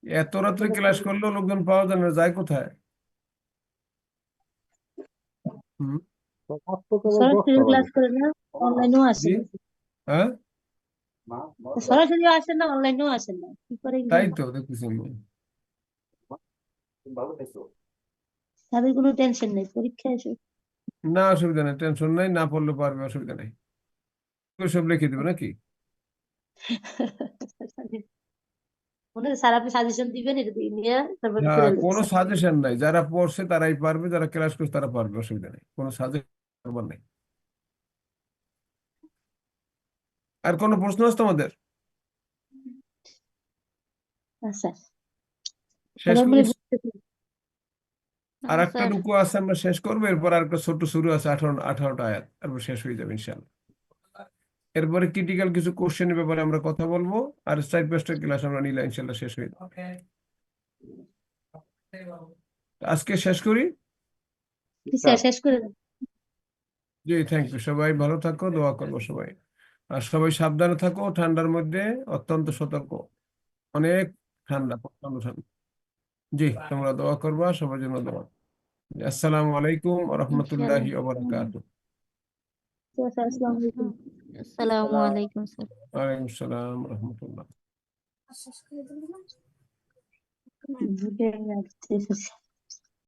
এত রাত্রে ক্লাস করলেও লোকজন পাওয়া যায় না, যায় কোথায়? হুম, আজ তো কেবল সরাসরি 10টা ক্লাস বাজে। করে না, অনলাইনেও জি, আসেন। হ্যাঁ, সরাসরি আসেন না, অনলাইনেও আসেন না, কি করে তাই এক্সাম? তো দেখতেছি আমি। তাদের কোনো টেনশন নেই, পরীক্ষা এসে না, অসুবিধা নেই, টেনশন নাই, না পড়লে পারবে, অসুবিধা নেই। ওই সব লিখে দেবে নাকি? মনে হয় স্যার আপনি সাজেশন দিবেন, এটা দিয়ে নিয়ে তারপর না, করে কোনো লিখছে। সাজেশন নাই, যারা পড়ছে তারাই পারবে, যারা ক্লাস করছে তারা পারবে, অসুবিধা নেই, কোনো সাজেশন নেই। আর কোনো প্রশ্ন আছে তোমাদের? আচ্ছা, শেষ সবাই করি। মিলে বুঝতেছি। আর একটা রুকু আছে, আমরা শেষ করবো, এরপর আর একটা ছোট্ট শুরু আছে, 18টা আয়াত, তারপর শেষ হয়ে যাবে ইনশাল্লাহ। এরপরে ক্রিটিক্যাল কিছু কোশ্চেনের ব্যাপারে আমরা কথা বলবো, আর 4-5টা ক্লাস আমরা নিলে ইনশাল্লাহ শেষ হয়ে যাবে। আজকে শেষ করি। কি স্যার শেষ করে দেন। জি, থ্যাংক ইউ। সবাই ভালো থাকো, দোয়া করবো সবাই। আর সবাই সাবধানে থাকো, ঠান্ডার মধ্যে অত্যন্ত সতর্ক, অনেক ঠান্ডা, প্রচন্ড ঠান্ডা। জি, তোমরা দোয়া করবা, সবার জন্য দোয়া। আসসালামু আলাইকুম ওয়া রাহমাতুল্লাহি ওয়া বারাকাতুহু। স্যার আসসালামু আলাইকুম। আসসালামু আলাইকুম স্যার। ওয়ালাইকুম আসসালাম ওয়া রাহমাতুল্লাহ। বুঝে গেছে।